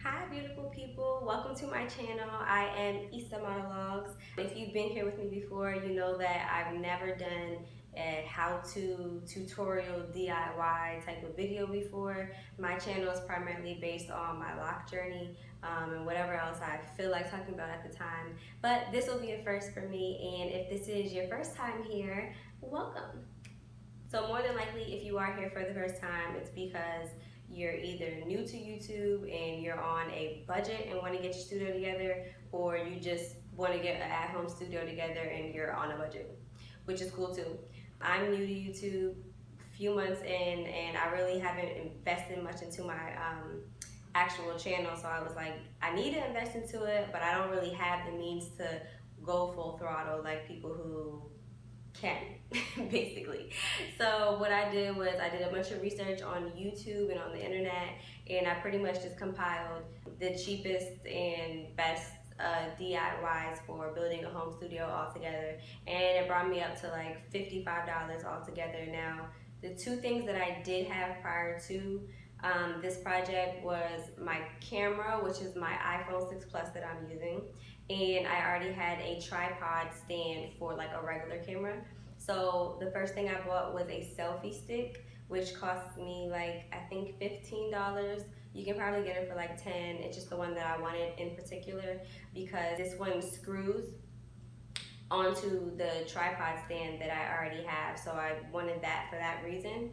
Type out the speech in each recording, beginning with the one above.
Hi beautiful people, welcome to my channel. I am Issa Monologues. If you've been here with me before, you know that I've never done a how-to tutorial DIY type of video before. My channel is primarily based on my lock journey and whatever else I feel like talking about at the time. But this will be a first for me, and if this is your first time here, welcome. So more than likely, if you are here for the first time, it's because you're either new to YouTube and you're on a budget and want to get your studio together, or you just want to get an at-home studio together and you're on a budget, which is cool too. I'm new to YouTube, few months in, and I really haven't invested much into my actual channel. So I was like, I need to invest into it, but I don't really have the means to go full throttle like people who can basically. So what I did was I did a bunch of research on YouTube and on the internet, and I pretty much just compiled the cheapest and best DIYs for building a home studio all together, and it brought me up to like $55 altogether. Now the two things that I did have prior to this project was my camera, which is my iPhone 6 Plus that I'm using, and I already had a tripod stand for like a regular camera. So the first thing I bought was a selfie stick, which cost me like I think $15. You can probably get it for like 10. It's just the one that I wanted in particular because this one screws onto the tripod stand that I already have. So I wanted that for that reason.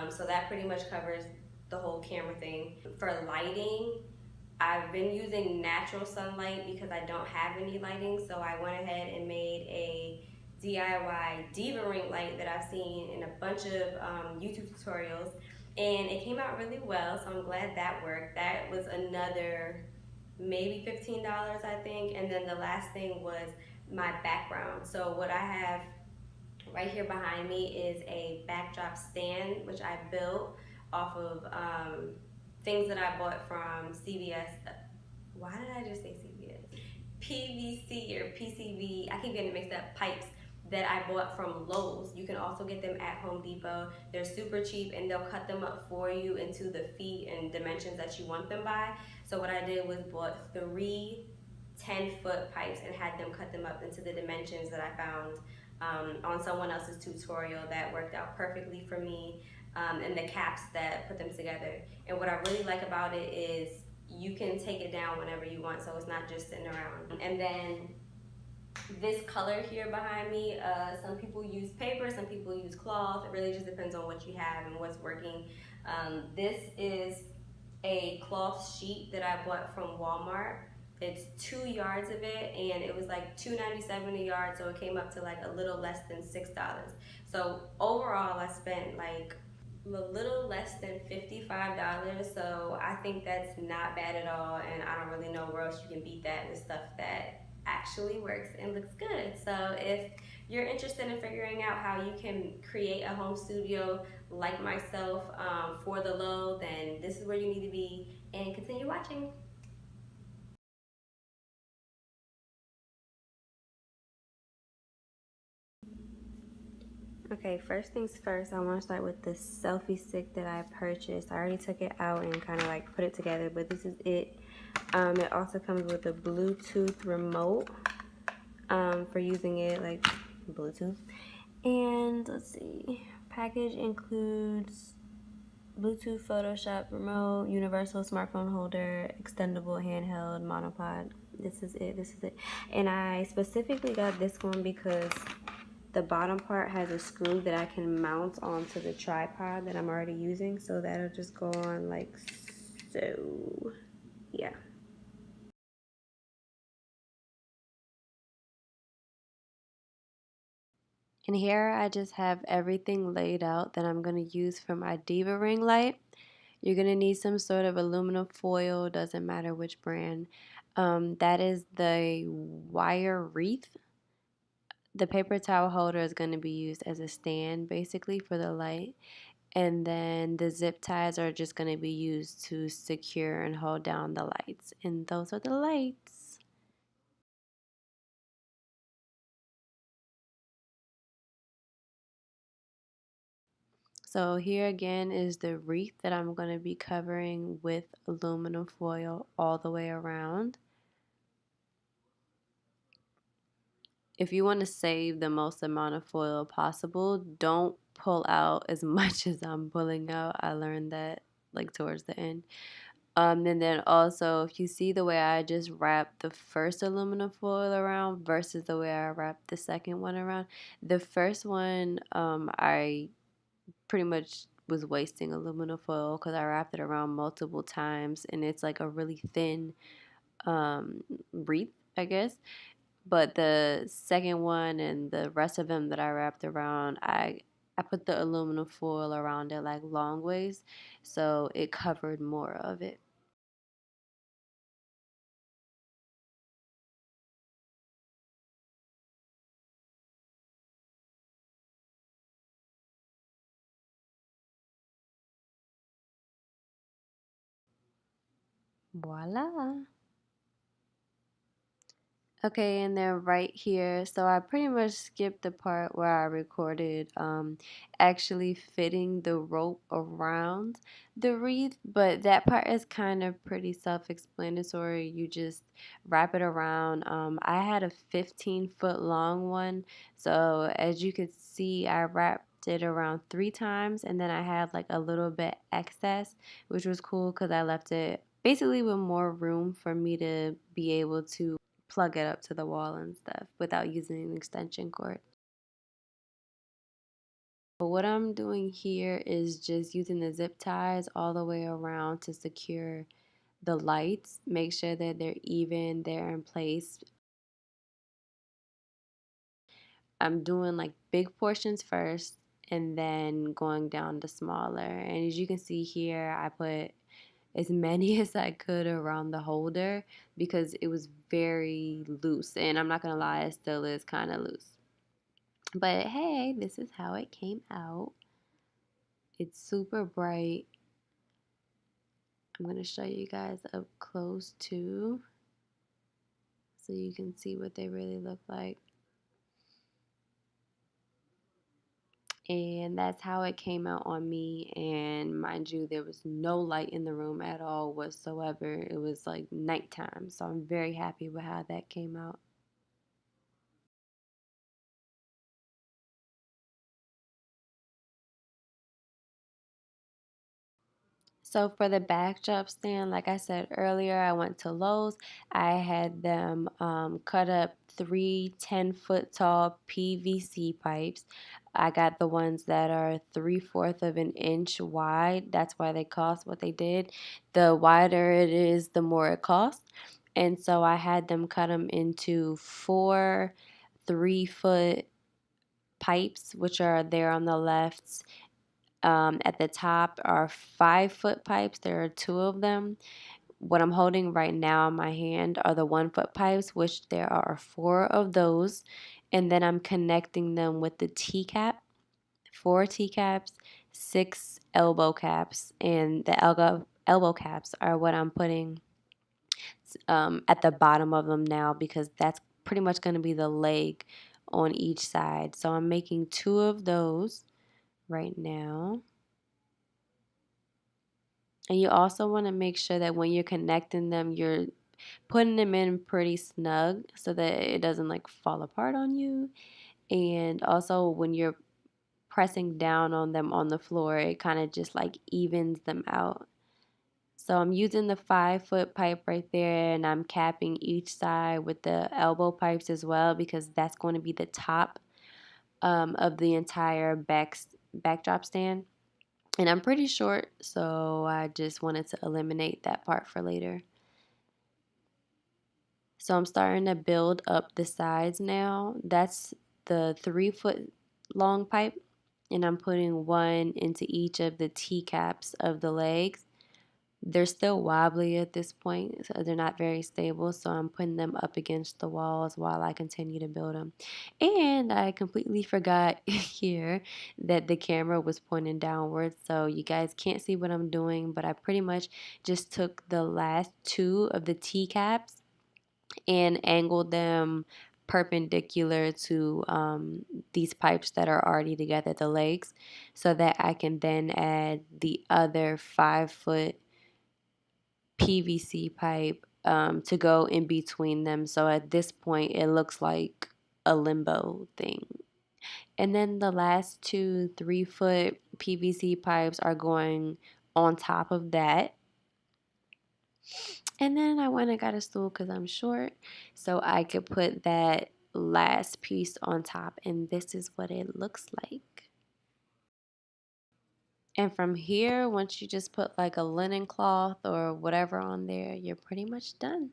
So that pretty much covers the whole camera thing. For lighting, I've been using natural sunlight because I don't have any lighting, so I went ahead and made a DIY Diva Ring Light that I've seen in a bunch of YouTube tutorials, and it came out really well, so I'm glad that worked. That was another maybe $15, I think, and then the last thing was my background. So what I have right here behind me is a backdrop stand, which I built off of things that I bought from CVS. Why did I just say CVS? PVC or PCV. I keep getting it mixed up. Pipes that I bought from Lowe's. You can also get them at Home Depot. They're super cheap and they'll cut them up for you into the feet and dimensions that you want them by. So what I did was bought three 10-foot pipes and had them cut them up into the dimensions that I found on someone else's tutorial that worked out perfectly for me, and the caps that put them together. And what I really like about it is you can take it down whenever you want, so it's not just sitting around. And then this color here behind me, some people use paper, some people use cloth. It really just depends on what you have and what's working. This is a cloth sheet that I bought from Walmart. It's 2 yards of it, and it was like $2.97 a yard, so it came up to like a little less than $6. So overall, I spent like a little less than $55. So I think that's not bad at all, and I don't really know where else you can beat that with stuff that actually works and looks good. So if you're interested in figuring out how you can create a home studio like myself for the low, then this is where you need to be, and continue watching. Okay, first things first, I want to start with the selfie stick that I purchased. I already took it out and kind of like put it together, but this is it. It also comes with a Bluetooth remote for using it like Bluetooth. And let's see, package includes Bluetooth Photoshop remote, universal smartphone holder, extendable handheld monopod. This is it. And I specifically got this one because the bottom part has a screw that I can mount onto the tripod that I'm already using, so that'll just go on like so. Yeah. And here I just have everything laid out that I'm going to use for my Diva Ring Light. You're going to need some sort of aluminum foil, doesn't matter which brand. That is the wire wreath. The paper towel holder is going to be used as a stand basically for the light. And then the zip ties are just going to be used to secure and hold down the lights. And those are the lights. So here again is the wreath that I'm going to be covering with aluminum foil all the way around. If you want to save the most amount of foil possible, don't pull out as much as I'm pulling out. I learned that like towards the end. And then also, if you see the way I just wrapped the first aluminum foil around versus the way I wrapped the second one around, the first one, I pretty much was wasting aluminum foil because I wrapped it around multiple times, and it's like a really thin um, wreath, I guess. But the second one and the rest of them that I wrapped around, I put the aluminum foil around it like long ways, so it covered more of it. Voila. Okay, and then right here, so I pretty much skipped the part where I recorded actually fitting the rope around the wreath, but that part is kind of pretty self-explanatory. You just wrap it around. I had a 15-foot long one, so as you could see, I wrapped it around 3 times, and then I had like a little bit excess, which was cool because I left it basically with more room for me to be able to plug it up to the wall and stuff without using an extension cord. But what I'm doing here is just using the zip ties all the way around to secure the lights. Make sure that they're even, they're in place. I'm doing like big portions first and then going down to smaller. And as you can see here, I put as many as I could around the holder because it was very loose. And I'm not gonna lie, it still is kind of loose. But hey, this is how it came out. It's super bright. I'm going to show you guys up close too so you can see what they really look like. And that's how it came out on me. And mind you, there was no light in the room at all whatsoever. It was like nighttime. So I'm very happy with how that came out. So for the backdrop stand, like I said earlier, I went to Lowe's. I had them cut up 3 10-foot tall PVC pipes. I got the ones that are 3/4 of an inch wide. That's why they cost what they did. The wider it is, the more it costs. And so I had them cut them into 4 3-foot pipes, which are there on the left. At the top are 5-foot pipes. There are two of them. What I'm holding right now in my hand are the 1-foot pipes, which there are 4 of those. And then I'm connecting them with the T cap, 4 T caps, 6 elbow caps, and the elbow caps are what I'm putting at the bottom of them now because that's pretty much going to be the leg on each side. So I'm making 2 of those right now. And you also want to make sure that when you're connecting them, you're putting them in pretty snug so that it doesn't like fall apart on you. And also when you're pressing down on them on the floor, it kind of just like evens them out. So I'm using the 5-foot pipe right there and I'm capping each side with the elbow pipes as well because that's going to be the top of the entire backdrop stand. And I'm pretty short, so I just wanted to eliminate that part for later. So I'm starting to build up the sides now. That's the 3-foot long pipe, and I'm putting one into each of the T caps of the legs. They're still wobbly at this point, so they're not very stable. So I'm putting them up against the walls while I continue to build them. And I completely forgot here that the camera was pointing downwards, so you guys can't see what I'm doing. But I pretty much just took the last 2 of the T caps and angled them perpendicular to these pipes that are already together, the legs, so that I can then add the other 5 foot PVC pipe to go in between them. So at this point, it looks like a limbo thing. And then the last 2 3 foot PVC pipes are going on top of that. And then I went and got a stool because I'm short, so I could put that last piece on top, and this is what it looks like. And from here, once you just put like a linen cloth or whatever on there, you're pretty much done.